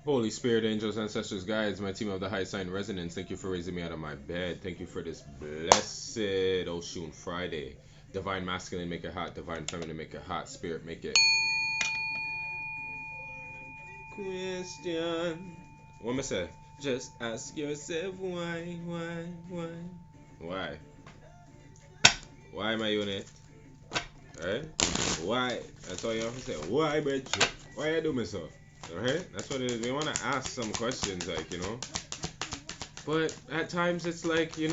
Holy Spirit, angels, ancestors, guides, my team of the high sign resonance, thank you for raising me out of my bed. Thank you for this blessed Oshun Friday. Divine masculine, make it hot. Divine feminine, make it hot. Spirit, make it. Question. What am I say? Just ask yourself why? Why? Why am I doing it? Alright? Why? That's all you have to say. Why, bitch? Why I do me so? Alright? That's what it is. We want to ask some questions, like. But at times it's like, you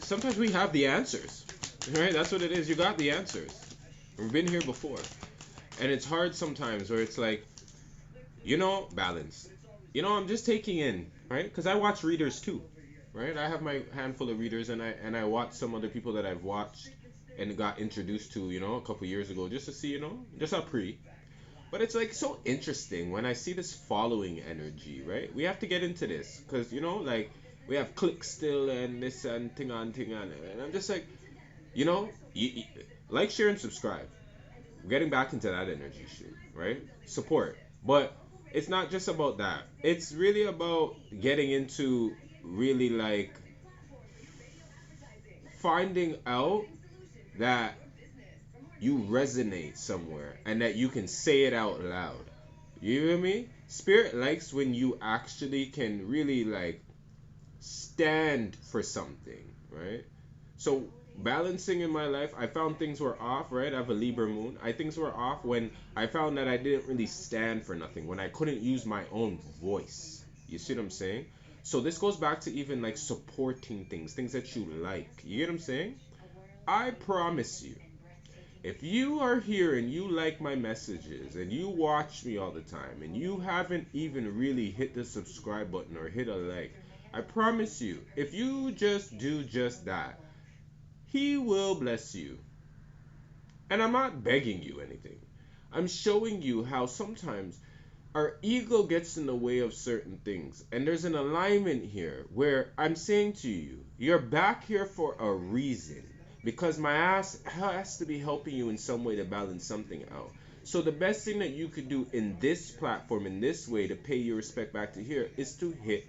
sometimes we have the answers. Right? That's what it is. You got the answers. We've been here before. And it's hard sometimes where it's like, balance. I'm just taking in, right? Because I watch readers too, right? I have my handful of readers, and I watch some other people that I've watched and got introduced to, a couple years ago, just to see, just a pre. But it's like so interesting when I see this following energy, right? We have to get into this because like we have click still and this and thing on, and I'm just like, like, share, and subscribe. We're getting back into that energy shoot, right? Support, but it's not just about that. It's really about getting into really like finding out that you resonate somewhere and that you can say it out loud. You hear me? Spirit likes when you actually can really like stand for something, right? So balancing in my life, I found things were off, right? I have a Libra moon. I things were off when I found that I didn't really stand for nothing, when I couldn't use my own voice. You see what I'm saying? So this goes back to even like supporting things that you like. You get what I'm saying? I promise you, if you are here and you like my messages and you watch me all the time and you haven't even really hit the subscribe button or hit a like, I promise you, if you just do just that, he will bless you. And I'm not begging you anything. I'm showing you how sometimes our ego gets in the way of certain things. And there's an alignment here where I'm saying to you, you're back here for a reason. Because my ass has to be helping you in some way to balance something out. So the best thing that you could do in this platform, in this way, to pay your respect back to here, is to hit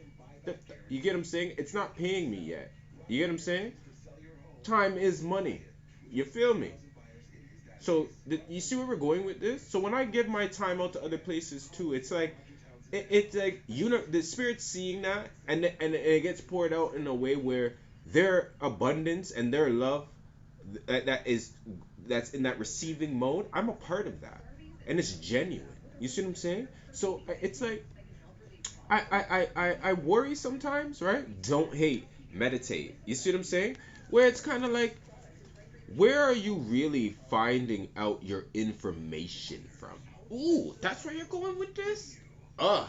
you get what I'm saying? It's not paying me yet. You get what I'm saying? Time is money. You feel me? So you see where we're going with this? So when I give my time out to other places too, it's like it's like the spirit seeing that, and it gets poured out in a way where their abundance and their love that's in that receiving mode. I'm a part of that, and it's genuine. You see what I'm saying? So it's like I worry sometimes, right? Don't hate, meditate. You see what I'm saying? Where it's kind of like, where are you really finding out your information from? Ooh, that's where you're going with this? Ugh.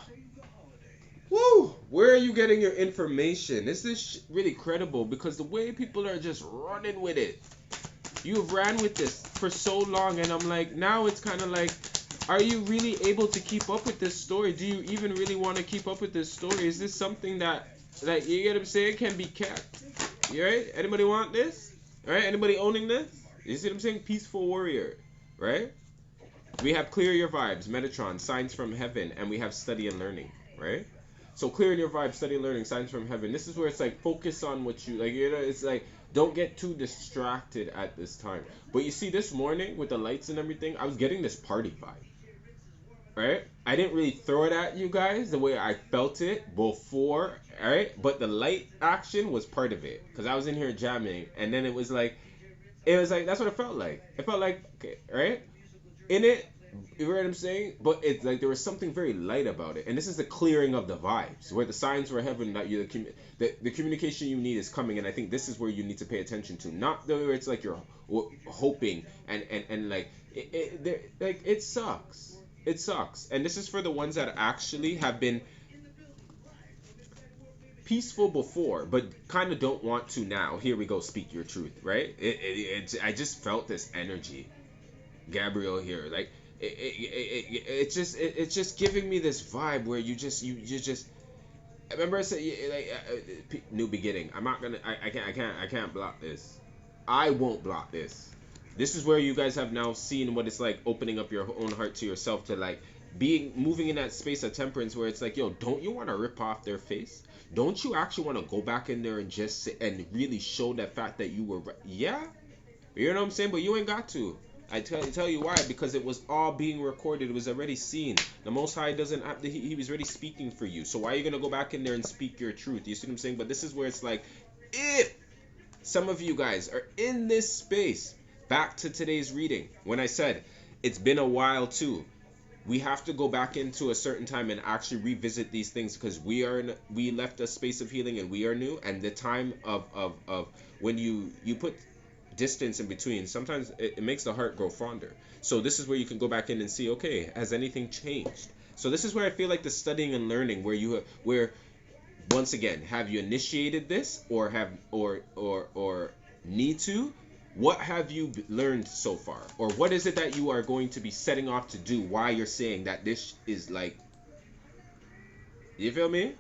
Woo! Where are you getting your information? Is this really credible? Because the way people are just running with it. You've ran with this for so long, and I'm like, now it's kind of like, are you really able to keep up with this story? Do you even really want to keep up with this story? Is this something that you get what I'm saying can be kept? You right? Anybody want this? Right? Anybody owning this? You see what I'm saying? Peaceful warrior, right? We have clear your vibes, Metatron, signs from heaven, and we have study and learning, right? So clearing your vibes, study and learning, signs from heaven. This is where it's like focus on what you like. It's like don't get too distracted at this time. But you see, this morning with the lights and everything, I was getting this party vibe, right? I didn't really throw it at you guys the way I felt it before, right? But the light action was part of it because I was in here jamming, and then it was like that's what it felt like. It felt like okay, right? In it, you know what I'm saying? But it's like there was something very light about it, and this is the clearing of the vibes, where the signs were heaven that the communication you need is coming, and I think this is where you need to pay attention to, not the where it's like you're hoping and like like it sucks. It sucks, and this is for the ones that actually have been peaceful before, but kind of don't want to now. Here we go, speak your truth, right? I just felt this energy Gabriel here. Like it's just giving me this vibe where you just remember I said like new beginning. I'm not gonna I can't block this. I won't block this. This is where you guys have now seen what it's like opening up your own heart to yourself to like being moving in that space of temperance where it's like, yo, don't you want to rip off their face? Don't you actually want to go back in there and just sit and really show that fact that you were yeah, you know what I'm saying? But you ain't got to. I tell you why, because it was all being recorded. It was already seen. The Most High doesn't have to, he was already speaking for you. So why are you gonna go back in there and speak your truth? You see what I'm saying? But this is where it's like, if some of you guys are in this space, back to today's reading, when I said it's been a while too, we have to go back into a certain time and actually revisit these things, because we left a space of healing and we are new, and the time of when you put distance in between, sometimes it makes the heart grow fonder. So this is where you can go back in and see, okay, has anything changed? So this is where I feel like the studying and learning, where once again, have you initiated this, or have or need to? What have you learned so far, or what is it that you are going to be setting off to do? Why you're saying that this is like, you feel me?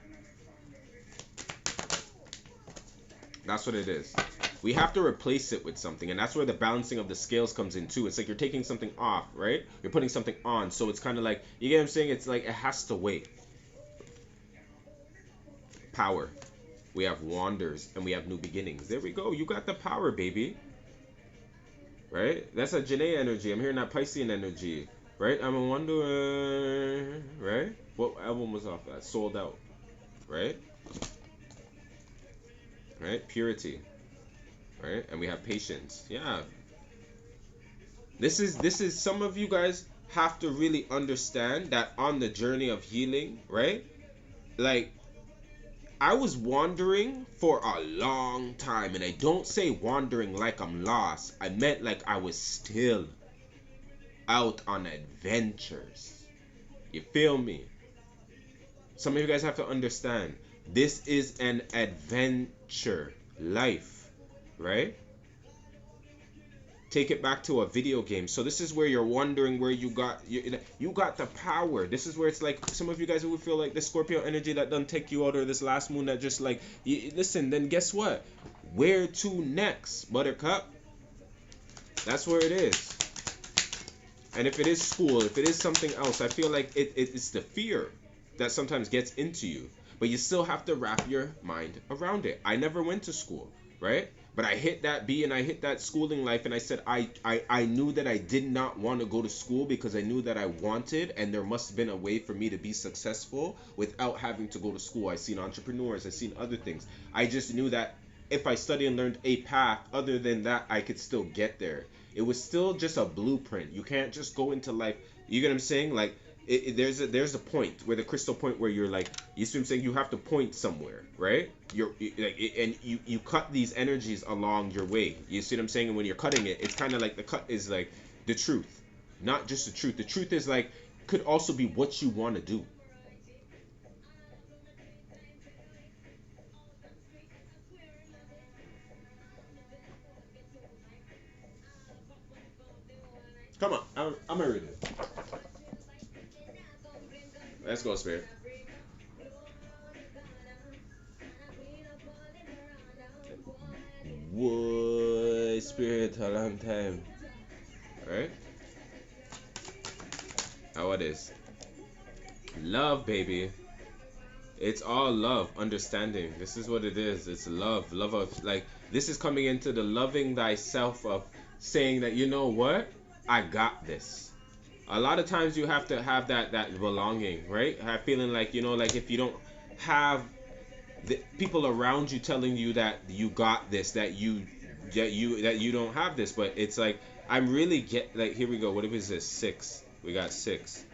That's what it is. We have to replace it with something, and that's where the balancing of the scales comes in too. It's like you're taking something off, right? You're putting something on, so it's kind of like, you get what I'm saying? It's like it has to wait. Power. We have wanders and we have new beginnings. There we go. You got the power, baby. Right? That's a Janae energy. I'm hearing that Piscean energy. Right? I'm a wanderer. Right? What album was off that? Sold Out. Right? Right? Purity. Right? And we have patience. Yeah. This is some of you guys have to really understand that on the journey of healing, right? Like, I was wandering for a long time, and I don't say wandering like I'm lost. I meant like I was still out on adventures. You feel me? Some of you guys have to understand, this is an adventure life, right? Take it back to a video game. So this is where you're wondering where you got the power. This is where it's like, some of you guys who feel like the Scorpio energy that done take you out, or this last moon that just like, listen, then guess what? Where to next, Buttercup? That's where it is. And if it is school, if it is something else, I feel like it's the fear that sometimes gets into you. But you still have to wrap your mind around it. I never went to school, right? But I hit that B and I hit that schooling life, and I said I knew that I did not want to go to school, because I knew that I wanted, and there must have been a way for me to be successful without having to go to school. I seen entrepreneurs, I seen other things. I just knew that if I studied and learned a path other than that, I could still get there. It was still just a blueprint. You can't just go into life. You get what I'm saying? Like, there's a point where the crystal point where you're like, you see what I'm saying? You have to point somewhere, right? And you cut these energies along your way. You see what I'm saying? And when you're cutting it, it's kind of like the cut is like the truth, not just the truth. The truth is like, could also be what you want to do. Come on, I'm gonna read it. Let's go, Spirit. What, Spirit? A long time, right? How it is? Love, baby. It's all love, understanding. This is what it is. It's love, love of like. This is coming into the loving thyself of saying that, you know what, I got this. A lot of times you have to have that belonging, right? Have feeling like, you know, like if you don't have the people around you telling you that you got this, that you don't have this, but it's like, I'm really get like, here we go. What if it's this 6? We got 6,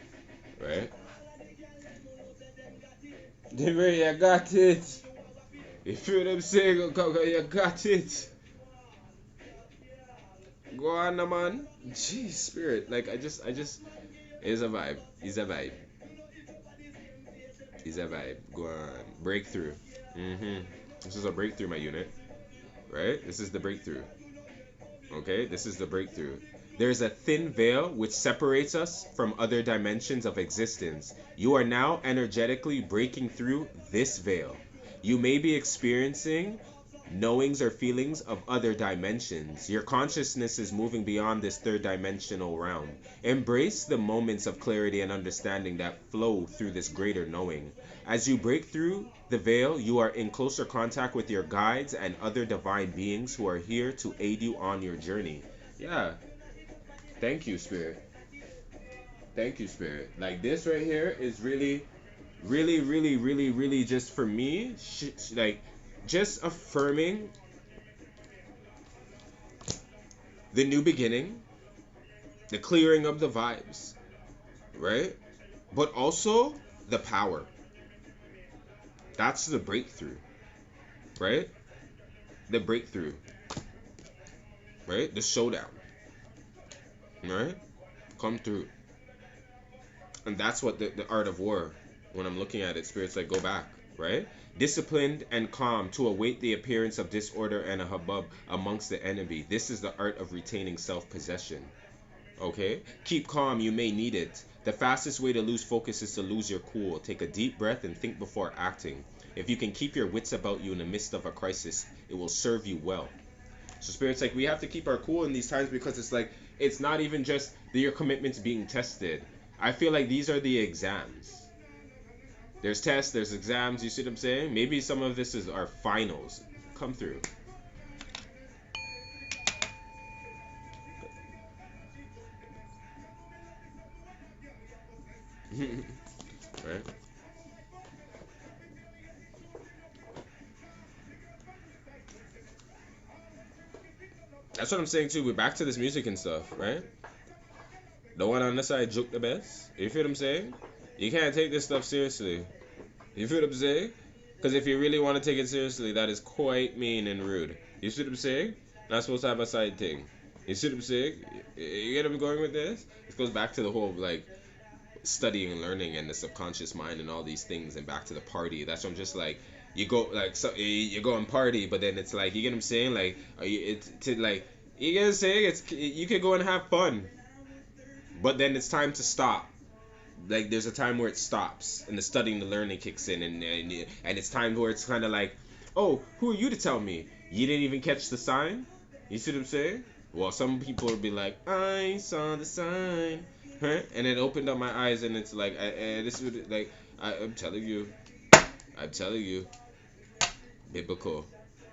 right? Denver, I got it. You feel what I'm saying? You got it. Go on, man. Jeez, Spirit. Like, I just, it's a vibe. It's a vibe. It's a vibe. Go on. Breakthrough. This is a breakthrough, my unit. Right? This is the breakthrough. Okay? This is the breakthrough. There's a thin veil which separates us from other dimensions of existence. You are now energetically breaking through this veil. You may be experiencing knowings or feelings of other dimensions. Your consciousness is moving beyond this third dimensional realm. Embrace the moments of clarity and understanding that flow through this greater knowing. As you break through the veil, you are in closer contact with your guides and other divine beings who are here to aid you on your journey. Yeah, thank you, Spirit. Thank you, Spirit. Like this right here is really, really, really, really, really just for me, like just affirming the new beginning, the clearing of the vibes, right? But also the power. That's the breakthrough, right? The breakthrough, right? The showdown, right? Come through. And that's what the art of war, when I'm looking at it, Spirit's like, go back, right? Disciplined and calm to await the appearance of disorder and a hubbub amongst the enemy. This is the art of retaining self-possession. Okay? Keep calm, you may need it. The fastest way to lose focus is to lose your cool. Take a deep breath and think before acting. If you can keep your wits about you in the midst of a crisis, it will serve you well. So Spirit's like, we have to keep our cool in these times, because it's like, it's not even just your commitments being tested. I feel like these are the exams. There's tests, there's exams, you see what I'm saying? Maybe some of this is our finals. Come through. Right? That's what I'm saying too. We're back to this music and stuff, right? The one on the side joke the best. You feel what I'm saying? You can't take this stuff seriously. You feel what I'm saying? Because if you really want to take it seriously, that is quite mean and rude. You see what I'm saying? Not supposed to have a side thing. You see what I'm saying? You get what I'm going with this? It goes back to the whole like studying and learning and the subconscious mind and all these things, and back to the party. That's what I'm just like. You go like, so you go and party, but then it's like, you get what I'm saying? Like, it's to like, you get what I'm saying? It's, you can go and have fun, but then it's time to stop. Like there's a time where it stops and the studying, the learning kicks in, and it's time where it's kind of like, oh, who are you to tell me? You didn't even catch the sign. You see what I'm saying? Well, some people will be like, I saw the sign, huh? And it opened up my eyes, and it's like, this is like, I'm telling you, biblical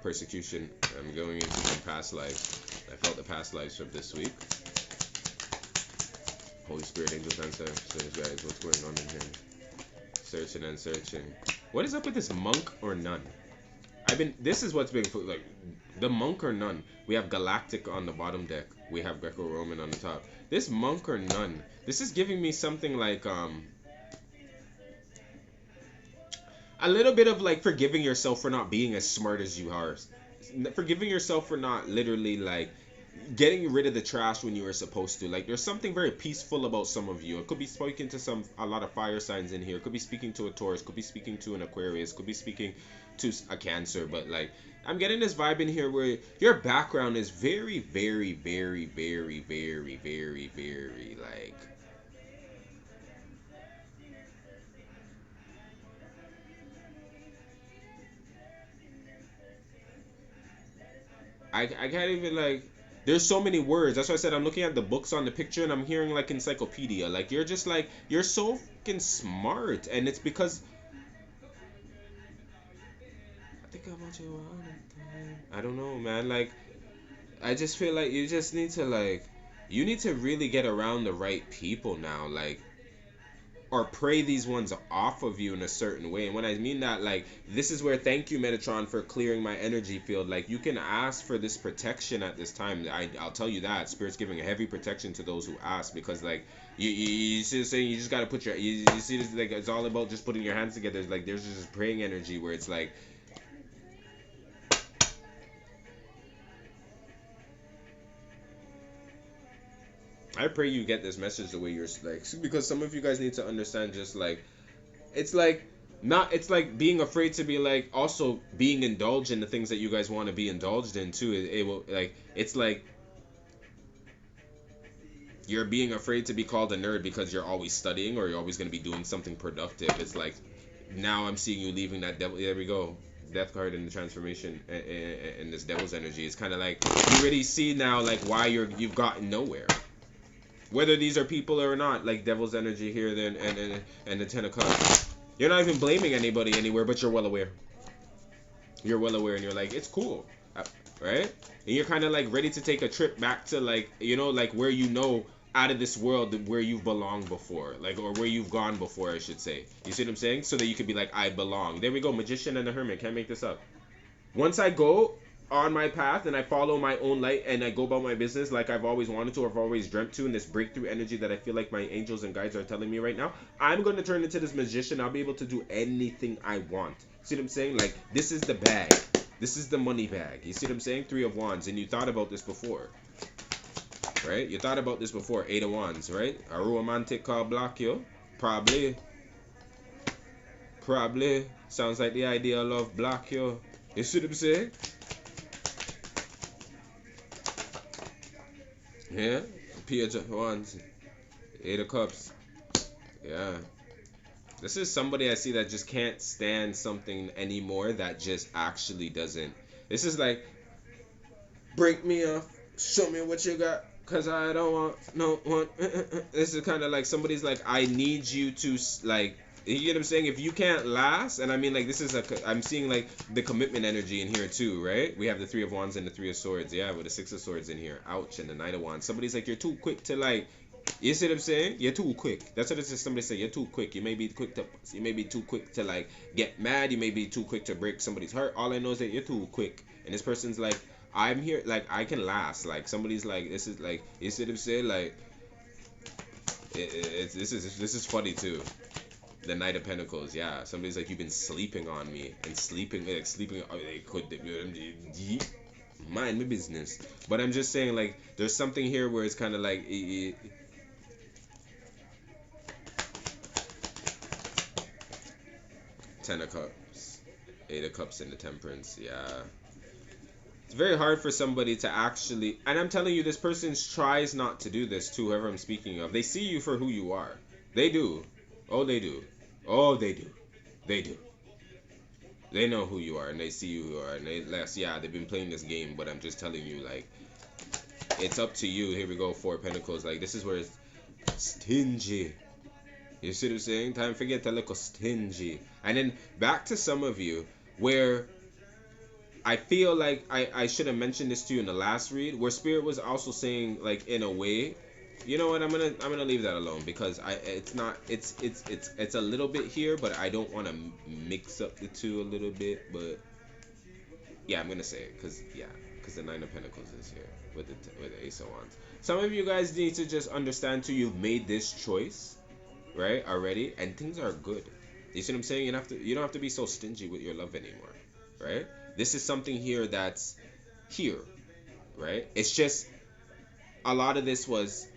persecution. I'm going into some past lives. I felt the past lives from this week. Holy Spirit, angels, ancestors, guys, what's going on in here? Searching and searching. What is up with this monk or nun? This is what's being, like, the monk or nun. We have galactic on the bottom deck. We have Greco-Roman on the top. This monk or nun, this is giving me something like, a little bit of like forgiving yourself for not being as smart as you are. Forgiving yourself for not literally like getting rid of the trash when you were supposed to. Like there's something very peaceful about some of you. It could be speaking to a lot of fire signs in here. It could be speaking to a Taurus. Could be speaking to an Aquarius. Could be speaking to a Cancer. But like I'm getting this vibe in here where your background is very, very, very, very, very, very, very like. I can't even like. There's so many words. That's why I said I'm looking at the books on the picture and I'm hearing like encyclopedia. Like you're just like you're so fucking smart, and it's because I think I want you all the time. I don't know, man. Like I just feel like you just need to like you need to really get around the right people now. Like or pray these ones off of you in a certain way. And when I mean that, like, this is where thank you, Metatron, for clearing my energy field. Like, you can ask for this protection at this time. I'll tell you that. Spirit's giving a heavy protection to those who ask, because, like, you see what I'm saying? You just got to put you see this, like, it's all about just putting your hands together. It's like, there's just praying energy where it's like, I pray you get this message the way you're like, because some of you guys need to understand just like it's like not it's like being afraid to be like also being indulged in the things that you guys want to be indulged in too. It will like it's like you're being afraid to be called a nerd because you're always studying or you're always going to be doing something productive. It's like now I'm seeing you leaving that devil. There we go. death card in the transformation and this devil's energy. It's kind of like you really see now like why you've gotten nowhere. Whether these are people or not, like devil's energy here, then and the ten of cups. You're not even blaming anybody anywhere, but you're well aware. You're well aware, and you're like, it's cool, right? And you're kind of like ready to take a trip back to like like where out of this world where you've belonged before, like or where you've gone before, I should say. You see what I'm saying? So that you could be like, I belong. There we go, magician and the hermit. Can't make this up. Once I go on my path and I follow my own light and I go about my business like I've always wanted to or I've always dreamt to, in this breakthrough energy that I feel like my angels and guides are telling me right now, I'm going to turn into this magician. I'll be able to do anything I want. See what I'm saying? Like, this is the bag. This is the money bag. You see what I'm saying? Three of Wands. And you thought about this before. Right? You thought about this before. Eight of Wands, right? A romantic call block you. Probably. Probably. Sounds like the idea of love block you. You see what I'm saying? Yeah, Page of Wands, Eight of Cups. Yeah, this is somebody I see that just can't stand something anymore. That just actually doesn't. This is like, break me off, show me what you got, cause I don't want no one. This is kind of like somebody's like, I need you to like. You get what I'm saying? If you can't last, and I mean like this is I'm seeing like the commitment energy in here too, right? We have the Three of Wands and the Three of Swords, yeah, with the Six of Swords in here. Ouch, and the Knight of Wands. Somebody's like, you're too quick to like. You see what I'm saying? You're too quick. That's what it is. Somebody say you're too quick. You may be too quick to like get mad. You may be too quick to break somebody's heart. All I know is that you're too quick. And this person's like, I'm here. Like I can last. Like somebody's like, this is like. You see what I'm saying? Like, this is funny too. The Knight of Pentacles, yeah. Somebody's like, you've been sleeping on me and sleeping. They could mind my business. But I'm just saying, like, there's something here where it's kind of like. Ten of Cups, Eight of Cups, and the Temperance, yeah. It's very hard for somebody to actually, and I'm telling you, this person tries not to do this to whoever I'm speaking of. They see you for who you are. They do. Oh, they do. Oh, they do. They do. They know who you are, and they see you who you are, and they've been playing this game, but I'm just telling you, like, it's up to you. Here we go, Four of Pentacles. Like, this is where it's stingy. You see what I'm saying? Time for get a little stingy. And then back to some of you where I feel like I should have mentioned this to you in the last read, where Spirit was also saying, like, in a way, you know what, I'm gonna leave that alone, because it's a little bit here, but I don't want to mix up the two a little bit. But yeah, I'm gonna say it because the Nine of Pentacles is here with the Ace of Wands. Some of you guys need to just understand too, you've made this choice, right, already, and things are good. You see what I'm saying? You don't have to be so stingy with your love anymore, right? This is something here that's here, right? It's just a lot of this was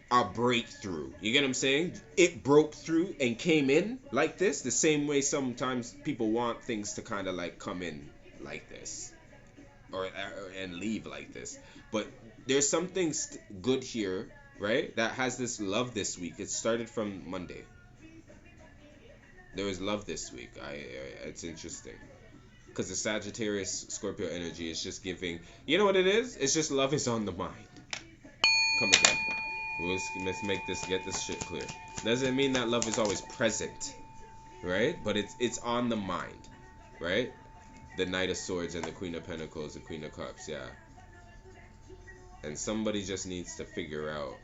a breakthrough. You get what I'm saying? It broke through and came in like this, the same way sometimes people want things to kind of like come in like this, or and leave like this. But there's something good here, right? That has this love this week. It started from Monday. There was love this week. It's interesting because the Sagittarius Scorpio energy is just giving. You know what it is? It's just love is on the mind. Come again. Let's get this shit clear. Doesn't mean that love is always present, right? But it's on the mind, right? The Knight of Swords and the Queen of Pentacles, the Queen of Cups, yeah. And somebody just needs to figure out,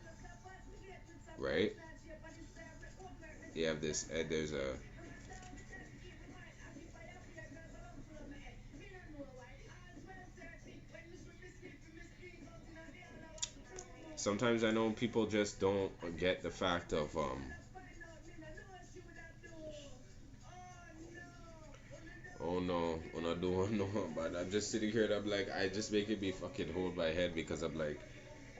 right? You have this. There's a. Sometimes I know people just don't get the fact of oh no, when I do no, but I'm just sitting here and I'm like, I just make it be fucking hold my head, because I'm like,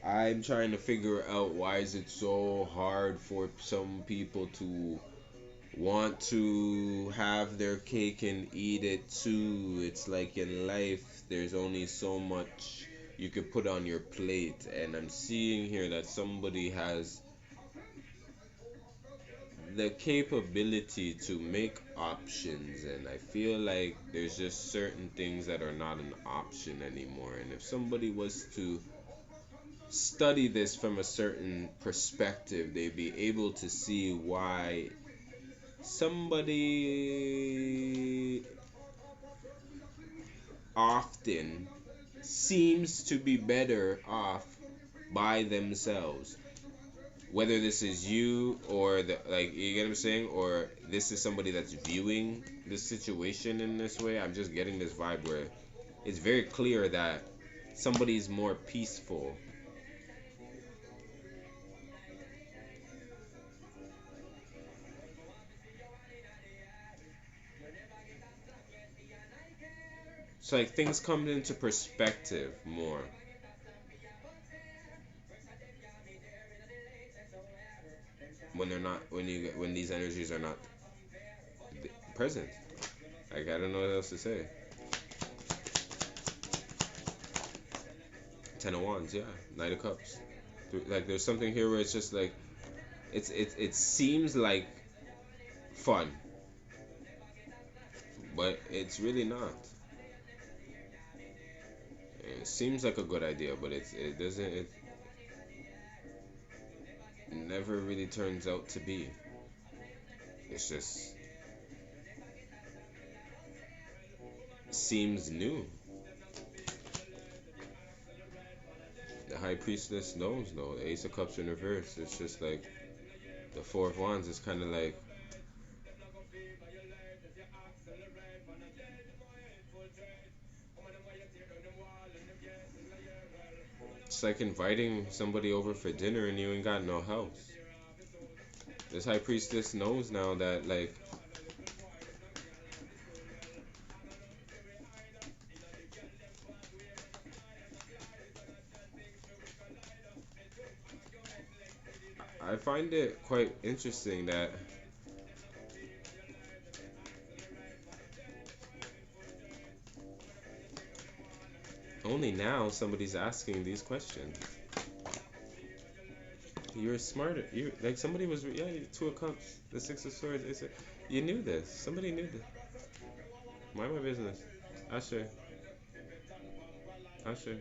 I'm trying to figure out why is it so hard for some people to want to have their cake and eat it too. It's like in life, there's only so much you could put on your plate, and I'm seeing here that somebody has the capability to make options, and I feel like there's just certain things that are not an option anymore. And if somebody was to study this from a certain perspective, they'd be able to see why somebody often seems to be better off by themselves. Whether this is you or the, like, you get what I'm saying, or this is somebody that's viewing this situation in this way. I'm just getting this vibe where it's very clear that somebody's more peaceful. So like things come into perspective more when they're not, when these energies are not present. Like I don't know what else to say. Ten of Wands, yeah. Knight of Cups. Like there's something here where it's just like it seems like fun, but it's really not. It seems like a good idea, but it doesn't. It never really turns out to be. It's just seems new. The High Priestess knows though. The Ace of Cups in reverse. It's just like the Four of Wands is kind of like it's like inviting somebody over for dinner and you ain't got no house. This High Priestess knows now that like I find it quite interesting that only now somebody's asking these questions. You're smarter. You like somebody was yeah. Two of Cups, the Six of Swords. It's a, you knew this. Somebody knew this. Mind my business. Usher. Usher.